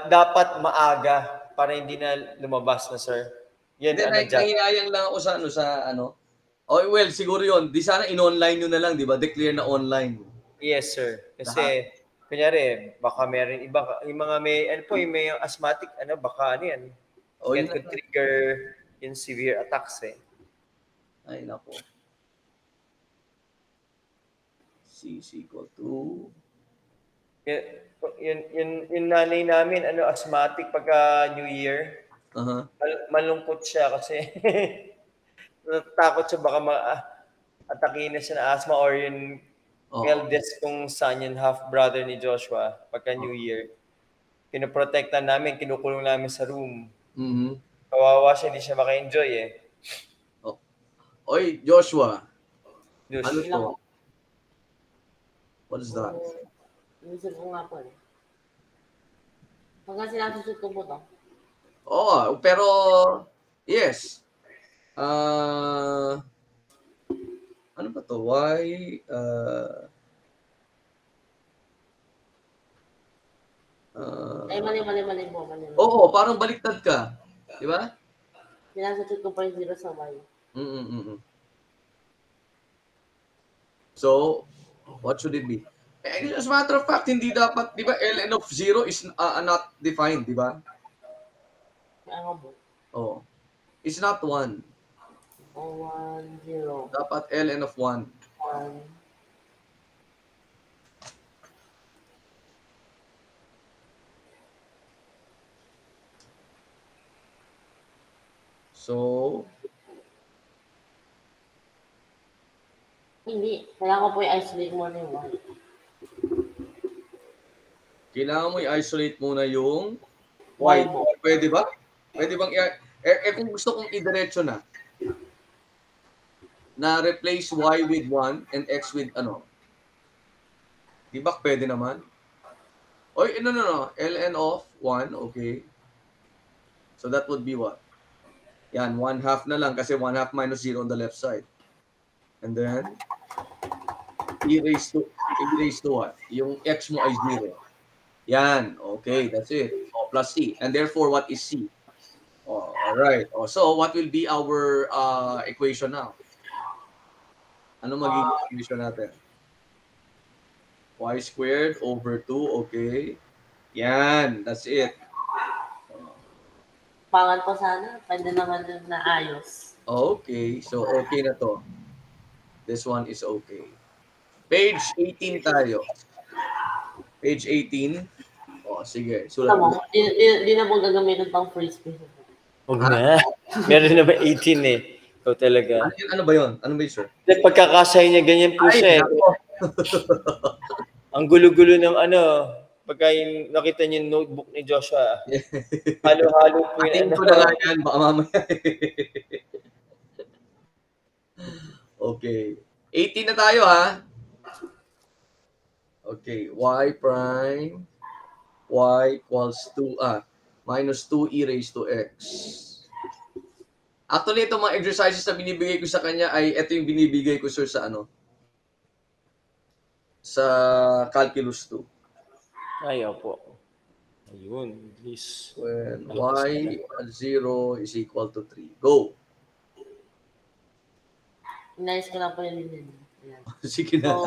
Dapat maaga para hindi na lumabas na, sir. Yan, nanginayang lang ako sa Oh, well, siguro yun. Di sana in-online nyo na lang, di ba? Declare na online. Yes, sir. Kasi, kunyari, baka meron iba, yung mga may asthmatic, baka yan. It could trigger in severe attacks eh. Ay, naku. C equal to... Yung nanay namin, asthmatic pagka New Year. Malungkot siya kasi natakot siya baka atakin na siya na asthma or yung eldest kong son, yung half-brother ni Joshua, pagka New Year. Pinoprotektan namin, kinukulong namin sa room. Kawawa siya, hindi siya maka-enjoy eh. Oy, Joshua. Ano to? What is that? Inisip ko nga po eh. Pagka sinasusot ko po to. Oo, pero yes. Ano ba to? Why? Mali po. Oo, parang baliktad ka. Di ba? Sinasubstitute ko pa yung 0 sa Y. So, what should it be? As a matter of fact, hindi dapat, di ba, ln of 0 is not defined, di ba? Ano mo? Oh. It's not 1. 1, 0, Dapat ln of 1. 1. So, Hindi. Kailangan ko po i-isolate muna yung 1. kailangan mo i-isolate muna yung Y y. mo. Pwede ba? Pwede bang kung gusto kong idiretso na replace y with 1 and x with ano? Di ba pwede naman? Oy, no. ln of 1, okay. So that would be what? Yan, 1/2 na lang kasi 1/2 minus 0 on the left side. And then, e raised to what? Yung x mo ay 0. Yan, okay, that's it. O, plus c. And therefore, what is c? Oh, all right. Oh, so, what will be our equation now? Ano magiging equation natin? Y squared over 2, okay. Yan, that's it. Pangan ko sana. Pwede naman din na ayos. Okay, so okay na to. This one is okay. Page 18 tayo. Page 18. Oh, sige. Sulat Tama mo. mo, di na mo gagamitin pang free space. Huwag na. Meron na ba 18 eh? Ikaw talaga. Ano ba yun? Ano ba yun, sir? Pagkakasay niya, ganyan po siya eh. Ang gulo-gulo ng ano, pagka yung nakita niyo yung notebook ni Joshua, halo-halo po Atin yun. ko na nga yan. Baka mamaya. Okay. 18 na tayo, ha? Okay. Y prime. Y equals to, minus 2 e raised to x. Actually, itong mga exercises na binibigay ko sa kanya ay ito yung binibigay ko, sir, sa ano? Sa Calculus 2. Ay, opo. Ayun, please. When y 0 is equal to 3. Go! Inayos ko lang po yung linya. Ayan. Sige na.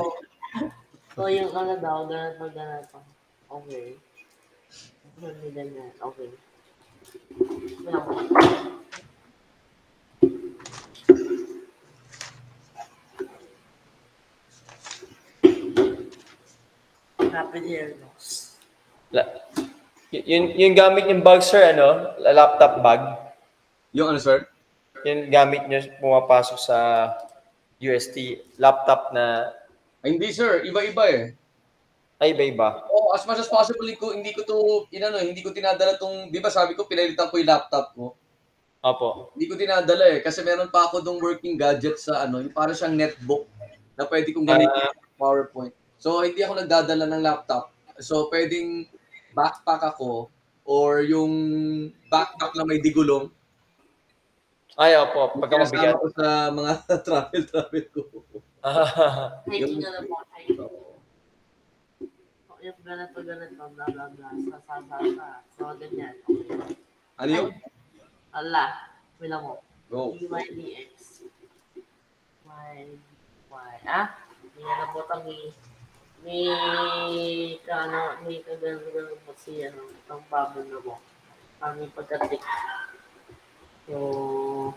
So yung ano daw, ganito. Okay. Ganyan. Okay. Wala ko. Happy year loss. Yung gamit yung bag, sir, ano? Laptop bag. Yung ano, sir? Yung gamit nyo pumapasok sa UST laptop na... Ay, hindi, sir. Iba-iba eh. Ay, iba-iba. Oh, as much as possible, hindi ko tinadala tong, di ba sabi ko, pinalitan ko yung laptop ko. Opo. Hindi ko tinadala eh, kasi meron pa ako dong working gadget sa ano, yung parang siyang netbook na pwede kong gamitin PowerPoint. So, hindi ako nagdadala ng laptop. So, pwedeng backpack ako or yung backpack na may digulong. Ay, opo. Pagka mabigat. Kasama ko sa mga travel ko. Hiking na lang po. Hiking. Yung ganito, blah, blah, blah. Sa. So, ganyan. Okay. Ano yun? Ala. Wala mo. Go. dx. Hindi na po may kagano'n po siya, itong bubble na mo. May pagkatik. So,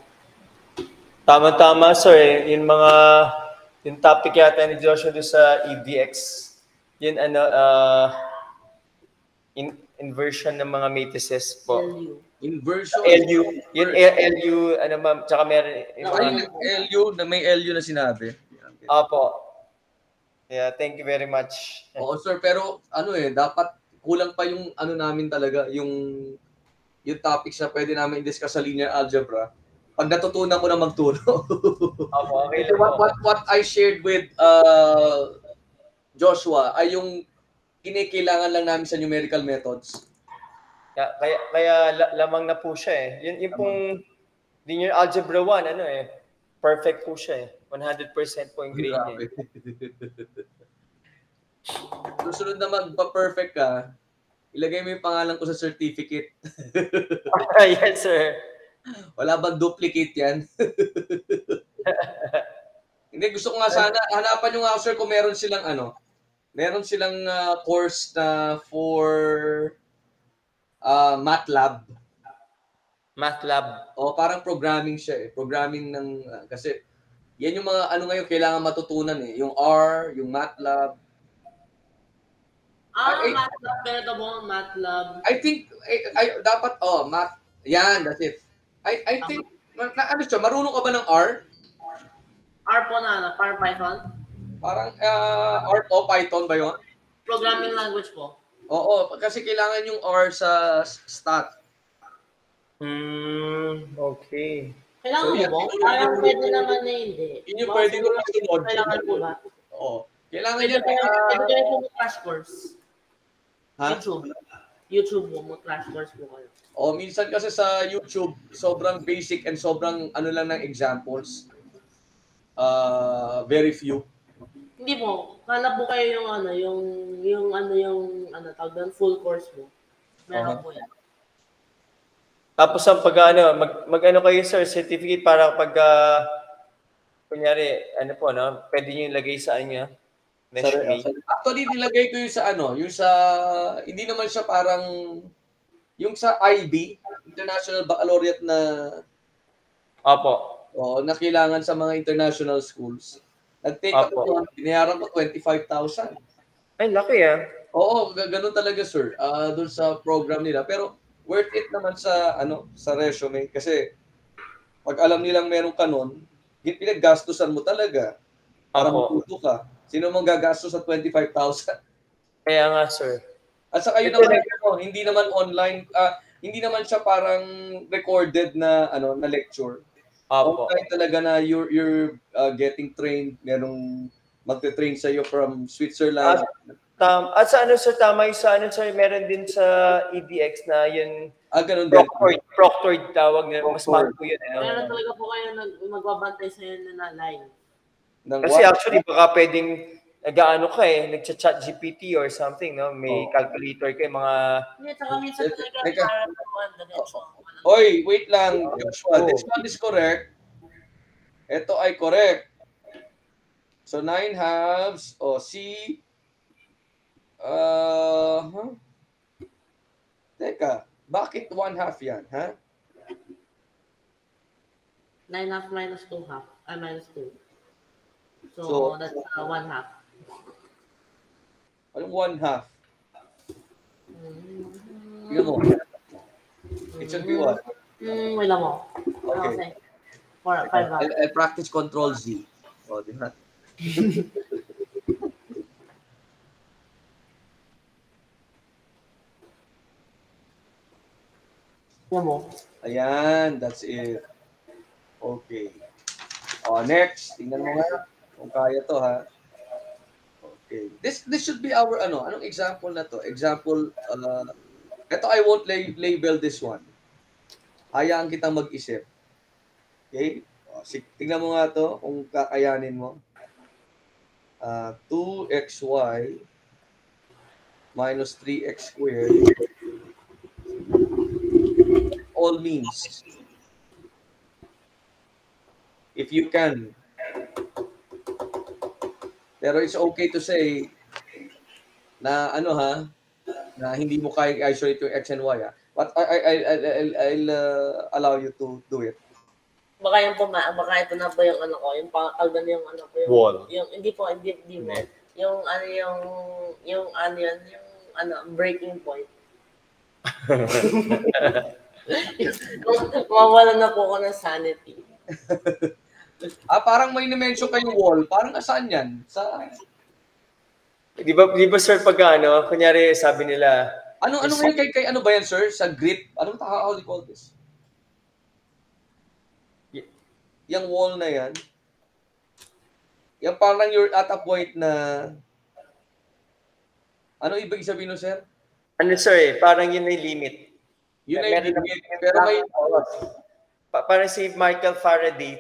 Tama-tama, sir. Yung topic yata ni Joshua doon sa EDX. Yun, inversion ng mga matrices po. LU. Inversion. LU. Yun, LU, ma'am, tsaka meron. LU, na may LU na sinabi. Opo. Yeah, thank you very much. Oo, sir, pero dapat kulang pa yung namin talaga, yung topics na pwede namin i-discuss sa linear algebra. Pag natutunan ko na magturo. Opo, okay Ito, lang po. what I shared with Joshua ay yung kinikailangan lang namin sa numerical methods. Kaya lamang na po siya eh. Yung pong linear algebra 1, perfect po siya eh. 100% po yung grade niya. Susunod na magpa-perfect ka, ilagay mo yung pangalan ko sa certificate. Yes, sir. Wala bang duplicate yan? Hindi, gusto ko nga sana, hanapan nyo nga, sir, kung meron silang Meron silang course na for MATLAB. MATLAB. O parang programming siya eh. Programming ng kasi yan yung mga ano ngayon kailangan matutunan eh. Yung R, yung MATLAB. MATLAB, ganito mo, MATLAB. I think dapat math. Yan, that's it. I think ano siya, marunong ka ba ng R? R po na, para Python? Parang R o Python ba 'yon? Programming language po. Oo, kasi kailangan yung R sa stat. Okay. Kailangan So, mo ba? Parang pwede naman na hindi. Yun yung pwede ko masunod. Kailangan mo ba? Oo. Kailangan Pwede yan. kayo po crash course. Ha? YouTube mo, crash course po kayo. Minsan kasi sa YouTube, sobrang basic and sobrang ano lang ng examples. Very few. Hindi po. Hanap po kayo yung tawag doon, full course mo. Meron po yan. Tapos ang mag-ano kayo sir, certificate para pag kunyari, pwede niyo ilagay sa inyo. Actually, nilagay ko yung sa hindi naman siya parang, yung sa IB, International Baccalaureate na, na kailangan sa mga international schools. Nag-take ako doon, binayaran ko 25,000. Ay, laki Oo, ganun talaga sir, doon sa program nila. Pero, worth it naman sa resume kasi pag alam nilang meron ka nun, pinaggastusan mo talaga para matuto ka. Sino mang gagastos sa 25,000? Kaya nga, sir. At saka yun naman, hindi naman online, hindi naman siya parang recorded na na lecture. Online talaga na you're getting trained, merong magte-train sa iyo from Switzerland. At sa sir, tama yung sa sir, meron din sa EDX na yun, ganun din. proctored tawag na, mas mahal po yun. Meron talaga po kayo magbabantay sa yun na line. Kasi actually, baka pwedeng nagcha-chat GPT or something, no? May calculator kayo, mga... Hindi, saka minsan talaga wait lang, Joshua. This one is correct. Ito ay correct. So, 9/2, C... Teka, bakit 1/2 yan, ha? 9/2 minus 2/2. Minus 2. So that's 1/2. Anong 1/2? Tingnan mo. It should be what? Wait lang mo. Okay. 5/2. I'll practice Control Z. Di ba? Ayan, that's it. Okay. Next, tingnan mo nga kung kaya to, ha. Okay. This should be our anong example na to? Example, ito I won't label this one. Hayaan kitang mag-isip. Okay? Tingnan mo nga to kung kakayanin mo. 2xy minus 3x squared all means. If you can. Pero it's okay to say na na hindi mo kaya isolate yung x and y. But I'll allow you to do it. Baka ito na po yung yung pangkalban yung po yung wall. Yung hindi po yung breaking point. Mawala na po ako ng sanity. Parang may na-mention kayong wall. Parang saan yan? Di ba sir, pag kunyari sabi nila... Ano ngayon kay ba yan, sir? Sa grid? How do you call this? Yung wall na yan. Yung parang you're at a point na... Ano ibig sabihin no, sir? Sir, parang yun ay limit. Yun ay limit. Pero may... Parang si Michael Faraday,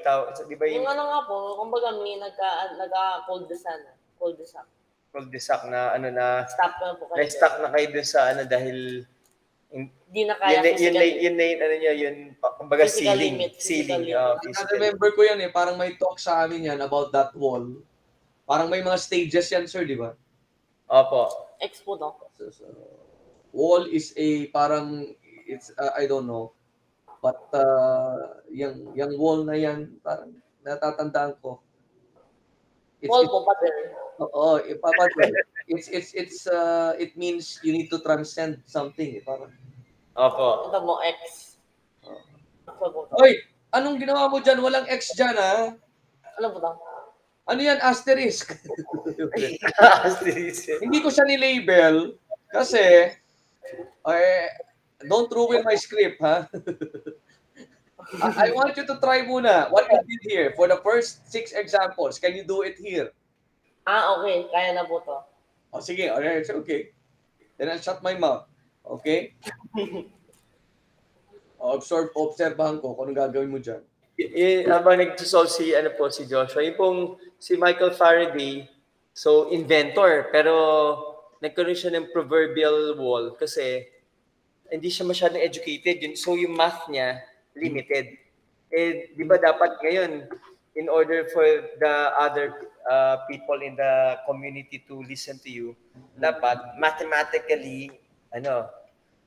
di ba yung nga po, kumbaga may nagka-cul-de-sac. Cul-de-sac na stop na po kayo. Na-stuck na kayo dun sa dahil hindi na kaya yun kumbaga ceiling. Remember ko yan parang may talk sa amin yan about that wall. Parang may mga stages yan, sir, di ba? Opo. X po no? So, wall is a parang, it's, I don't know. But, yung wall na yan, parang natatandaan ko. Wall po ba there? Oo, it means you need to transcend something. Parang, Opo. Ito mo, X. Hoy, anong ginawa mo dyan? Walang X dyan, ha? Ano po to? Ano yan? Asterisk. Asterisk. Hindi ko siya ni-label kasi, don't ruin my script, ha? I want you to try muna what you did here. For the first 6 examples, can you do it here? Okay. Kaya na po to. Oh, sige, alright, it's okay. Then I'll shut my mouth. Okay? Obserbahan ko kung anong gagawin mo dyan. Habang nag-solve si Joshua, yung pong si Michael Faraday, so inventor, pero nagkaroon siya ng proverbial wall kasi hindi siya masyadong educated. So yung math niya, limited. Di ba dapat ngayon, in order for the other people in the community to listen to you, dapat mathematically,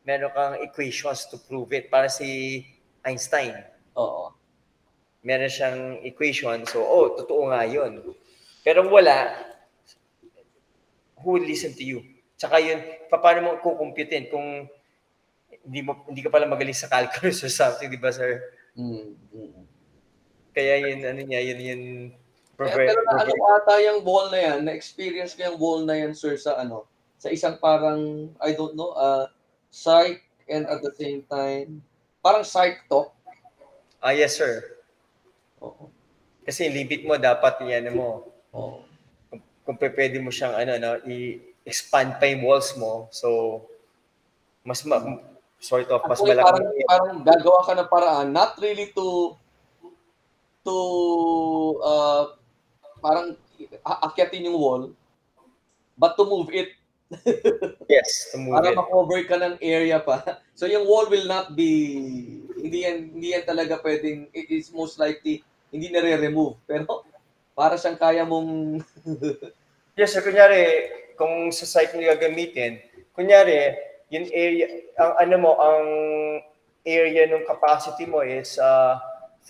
meron kang equations to prove it. Para si Einstein. Oo. Meron siyang equation. So, totoo nga yun. Pero wala, who will listen to you? Tsaka yun, paano mo kukumputin kung hindi ka pala magaling sa calculus or something, di ba, sir? Kaya yun, yun Pero ata yung wall na yan, na-experience ko yung wall na yan, sir, sa isang parang, I don't know, psych and at the same time, parang psych talk. Yes, sir. Oo. Kasi limit mo, dapat yan mo. Oo. Kung pwede mo siyang, i-expand pa yung walls mo, so, mas malaki. Parang gagawa ka ng paraan, not really to parang akyatin yung wall, but to move it. Yes, to move para it. ma-cover ka ng area pa. So yung wall will not be, hindi yan talaga pwedeng, it is most likely, hindi na-remove. Pero para siyang kaya mong... Yes, so kunyari, kung sa site mo gagamitin, kunyari, yung area, ang area ng capacity mo is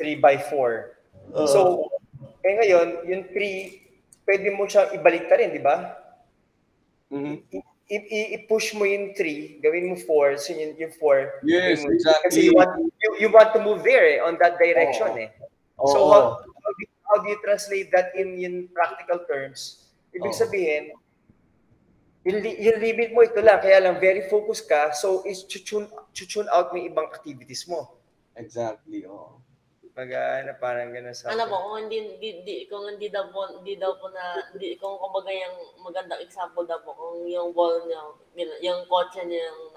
3x4. So, ngayon, yung 3, pwede mo siyang ibalik rin, di ba? I-push mo yung 3, gawin mo 4, so yung 4. Yes, exactly. Kasi you want to move there on that direction. So, how do you translate that in practical terms? Ibig sabihin, yung limit mo ito lang, kaya lang very focused ka, so is tune out mo ibang activities mo. Exactly, Parang gano'n sa... kung kung kumbaga yung magandang example daw po, kung yung wall niya, yung kotse niya yung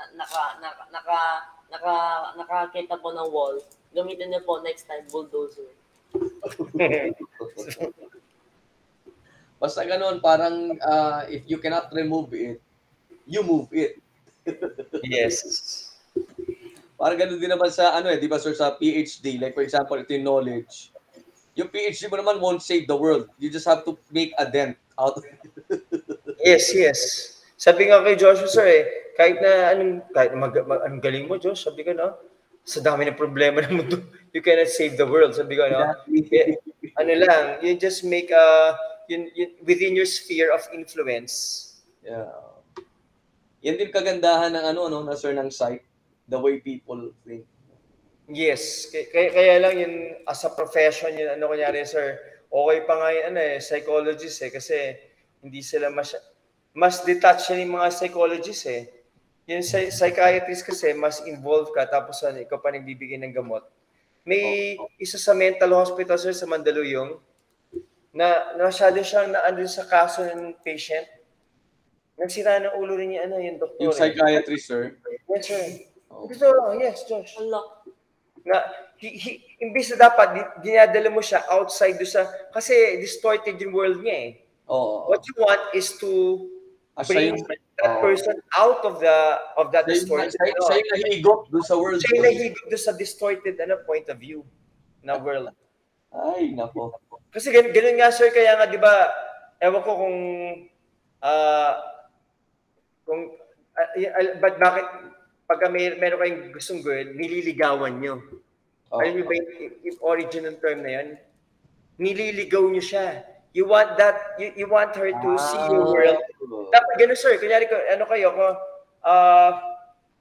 nakakita po ng wall, gamitin niyo po next time, bulldozer. Basta ganun, parang if you cannot remove it, you move it. Yes. Parang ganun din naman sa, di ba sir, sa PhD, like for example, ito yung knowledge. Yung PhD mo naman won't save the world. You just have to make a dent out of it. Yes. Sabi nga kay Joshua, sir, kahit anong galing mo, Josh, sabi ko, sa dami ng problema ng mundo, you cannot save the world. Sabi ko, you just make within your sphere of influence. Yeah. Yan din kagandahan ng na sir, ng site, the way people think. Yes. Kaya lang yun, as a profession, yun, kunyari, sir, okay pa nga yun, psychologist, kasi hindi sila mas detached yung mga psychologists, Yung psychiatrist kasi, mas involved ka, tapos ikaw pa nagbibigay ng gamot. May isa sa mental hospital, sir, sa Mandaluyong, na masyado siyang naandun sa kaso ng patient. Nagsira ng ulo rin yung doktor. Yung psychiatrist, sir? Yes, sir. Yes, Josh. Imbis na dapat, dinadala mo siya outside kasi distorted yung world niya, What you want is to bring that person out of that distorted. Siya yung nahigop doon sa world. Siya yung nahigop doon sa distorted point of view na world. Ay, nako. Kasi ganun nga, sir, kaya nga, di ba, ewan ko kung Kung, but bakit, pagka meron kayong gustong girl, nililigawan nyo. Alam niyo ba yung origin ng term na yan? Nililigaw niyo siya. You want you want her to see your world. Dapat ganun, sir. Kunyari,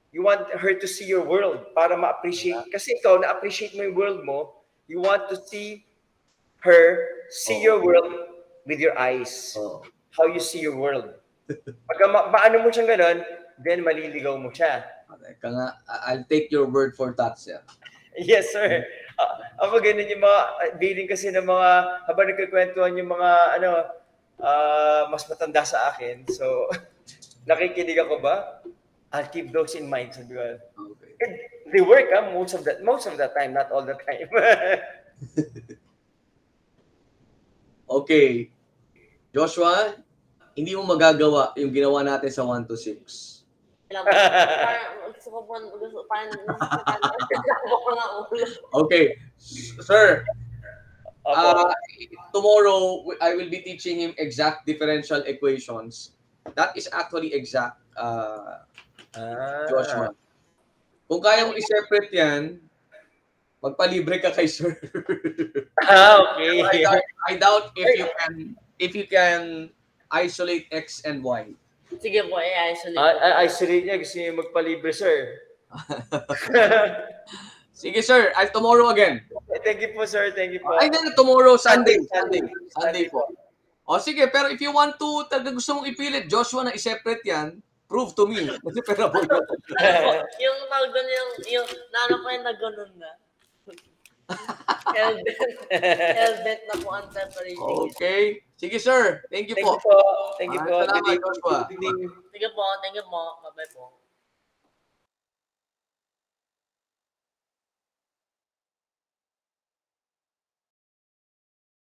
you want her to see your world para ma-appreciate. Kasi ikaw, na-appreciate mo yung world mo, you want to see her see your world with your eyes. How you see your world. Pag maano mo siyang ganun, then maliligaw mo siya. I'll take your word for that, sir. Yes, sir. Ako ganun yung mga dealing kasi ng mga habang nagkikwentuhan yung mga mas matanda sa akin. So, nakikinig ako ba? I'll keep those in mind. Sabi ko. Okay. They work most of the time, not all the time. Okay. Joshua, hindi mo magagawa yung ginawa natin sa 1 to 6. Okay. Sir, tomorrow, I will be teaching him exact differential equations. That is actually exact, Joshua. Kung kaya mo i-separate yan, magpalibre ka kay sir. Okay. I doubt if you can isolate X and Y. Sige po, i-isolate. Isolate niya. Gusto niya magpalibre, sir. Sige, sir. I'll tomorrow again. Thank you po, sir. Thank you po. Ay, then tomorrow, Sunday po. O sige, pero if you want to, gusto mong ipilit, Joshua, na i-separate yan, prove to me. Kasi pero yung nagano yung nano ko yung nagano na. Helmet na po ang separating. Okay. Sige, sir. Thank you po. Thank you po. Salamat, Joshua. Sige po. Bye-bye po.